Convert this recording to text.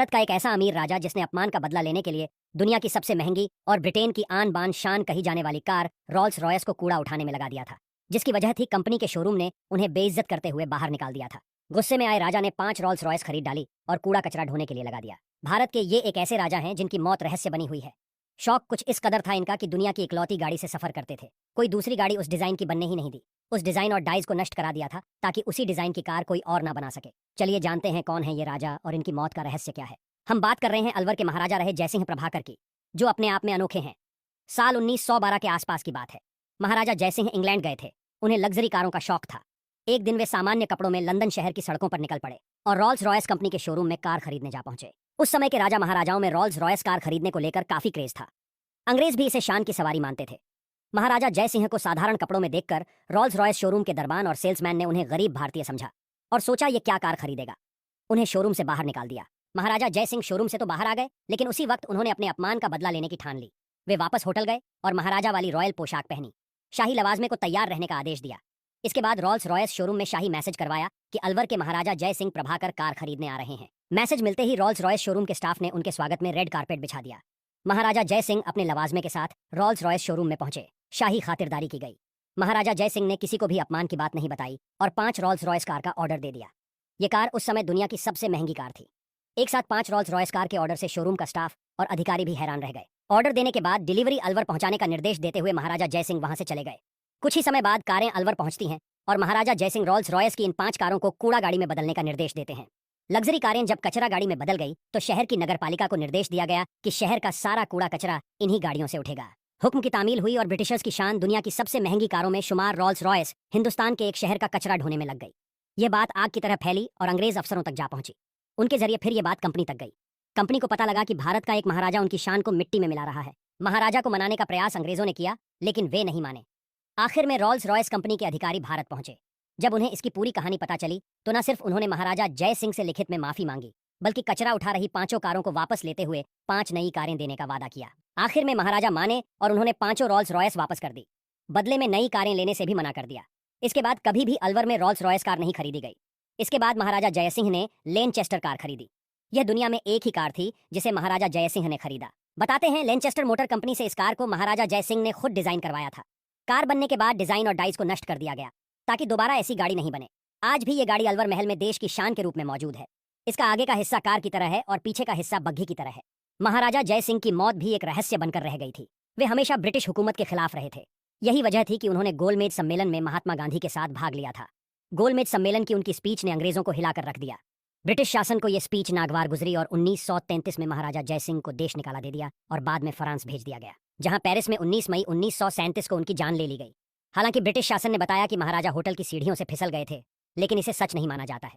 भारत का एक ऐसा अमीर राजा जिसने अपमान का बदला लेने के लिए दुनिया की सबसे महंगी और ब्रिटेन की आन बान शान कही जाने वाली कार रॉल्स रॉयस को कूड़ा उठाने में लगा दिया था, जिसकी वजह थी कंपनी के शोरूम ने उन्हें बेइज्जत करते हुए बाहर निकाल दिया था। गुस्से में आए राजा ने 5 रॉल्स रॉयस खरीद डाली और कूड़ा कचरा ढोने के लिए लगा दिया। भारत के ये एक ऐसे राजा हैं जिनकी मौत रहस्य बनी हुई है। शौक कुछ इस कदर था इनका कि दुनिया की इकलौती गाड़ी से सफर करते थे। कोई दूसरी गाड़ी उस डिजाइन की बनने ही नहीं दी। उस डिजाइन और डाइज को नष्ट करा दिया था ताकि उसी डिजाइन की कार कोई और ना बना सके। चलिए जानते हैं कौन है ये राजा और इनकी मौत का रहस्य क्या है। हम बात कर रहे हैं अलवर के महाराजा रहे जयसिंह प्रभाकर की, जो अपने आप में अनोखे हैं। साल 1912 के आसपास की बात है। महाराजा जयसिंह इंग्लैंड गए थे। उन्हें लग्जरी कारों का शौक था। एक दिन वे सामान्य कपड़ों में लंदन शहर की सड़कों पर निकल पड़े और रॉल्स रॉयस कंपनी के शोरूम में कार खरीदने जा पहुंचे। उस समय के राजा महाराजाओं में रॉल्स रॉयस कार खरीदने को लेकर काफी क्रेज था। अंग्रेज भी इसे शान की सवारी मानते थे। महाराजा जयसिंह को साधारण कपड़ों में देखकर रॉल्स रॉयस शोरूम के दरबान और सेल्समैन ने उन्हें गरीब भारतीय समझा और सोचा ये क्या कार खरीदेगा। उन्हें शोरूम से बाहर निकाल दिया। महाराजा जयसिंह शोरूम से तो बाहर आ गए, लेकिन उसी वक्त उन्होंने अपने अपमान का बदला लेने की ठान ली। वे वापस होटल गए और महाराजा वाली रॉयल पोशाक पहनी, शाही लवाजमे को तैयार रहने का आदेश दिया। इसके बाद रॉल्स रॉयस शोरूम में शाही मैसेज करवाया कि अलवर के महाराजा जयसिंह प्रभाकर कार खरीदने आ रहे हैं। मैसेज मिलते ही रॉल्स रॉयस शोरूम के स्टाफ ने उनके स्वागत में रेड कारपेट बिछा दिया। महाराजा जयसिंह अपने लवाजमे के साथ रॉल्स रॉयस शोरूम में पहुंचे। शाही खातिरदारी की गई। महाराजा जयसिंह ने किसी को भी अपमान की बात नहीं बताई और 5 रॉल्स रॉयस कार का ऑर्डर दे दिया। ये कार उस समय दुनिया की सबसे महंगी कार थी। एक साथ 5 रॉल्स रॉयस कार के ऑर्डर से शोरूम का स्टाफ और अधिकारी भी हैरान रह गए। ऑर्डर देने के बाद डिलीवरी अलवर पहुंचाने का निर्देश देते हुए महाराजा जयसिंह वहां से चले गए। कुछ ही समय बाद कारें अलवर पहुंचती हैं और महाराजा जयसिंह रॉल्स रॉयस की इन 5 कारों को कूड़ा गाड़ी में बदलने का निर्देश देते हैं। लग्जरी कारें जब कचरा गाड़ी में बदल गई तो शहर की नगरपालिका को निर्देश दिया गया कि शहर का सारा कूड़ा कचरा इन्हीं गाड़ियों से उठेगा। हुक्म की तामील हुई और ब्रिटिशर्स की शान दुनिया की सबसे महंगी कारों में शुमार रॉल्स रॉयस हिंदुस्तान के एक शहर का कचरा ढोने में लग गई। ये बात आग की तरह फैली और अंग्रेज अफसरों तक जा पहुंची। उनके जरिए फिर ये बात कंपनी तक गई। कंपनी को पता लगा कि भारत का एक महाराजा उनकी शान को मिट्टी में मिला रहा है। महाराजा को मनाने का प्रयास अंग्रेजों ने किया, लेकिन वे नहीं माने। आखिर में रॉल्स रॉयस कंपनी के अधिकारी भारत पहुंचे। जब उन्हें इसकी पूरी कहानी पता चली तो न सिर्फ उन्होंने महाराजा जय सिंह से लिखित में माफी मांगी, बल्कि कचरा उठा रही 5 कारों को वापस लेते हुए 5 नई कारें देने का वादा किया। आखिर में महाराजा माने और उन्होंने 5 रॉल्स रॉयस वापस कर दी। बदले में नई कारें लेने से भी मना कर दिया। इसके बाद कभी भी अलवर में रॉल्स रॉयस कार नहीं खरीदी गई। इसके बाद महाराजा जयसिंह ने लेनचेस्टर कार खरीदी। यह दुनिया में एक ही कार थी जिसे महाराजा जयसिंह ने खरीदा। बताते हैं लेनचेस्टर मोटर कंपनी से इस कार को महाराजा जयसिंह ने खुद डिजाइन करवाया था। कार बनने के बाद डिजाइन और डाइज को नष्ट कर दिया गया ताकि दोबारा ऐसी गाड़ी नहीं बने। आज भी ये गाड़ी अलवर महल में देश की शान के रूप में मौजूद है। इसका आगे का हिस्सा कार की तरह है और पीछे का हिस्सा बग्घी की तरह है। महाराजा जयसिंह की मौत भी एक रहस्य बनकर रह गई थी। वे हमेशा ब्रिटिश हुकूमत के खिलाफ रहे थे। यही वजह थी कि उन्होंने गोलमेज सम्मेलन में महात्मा गांधी के साथ भाग लिया था। गोलमेज सम्मेलन की उनकी स्पीच ने अंग्रेजों को हिलाकर रख दिया। ब्रिटिश शासन को यह स्पीच नागवार गुजरी और 1933 में महाराजा जयसिंह को देश निकाला दे दिया और बाद में फ्रांस भेज दिया गया, जहां पेरिस में 19 मई 1937 को उनकी जान ले ली गई। हालांकि ब्रिटिश शासन ने बताया कि महाराजा होटल की सीढ़ियों से फिसल गए थे, लेकिन इसे सच नहीं माना जाता है।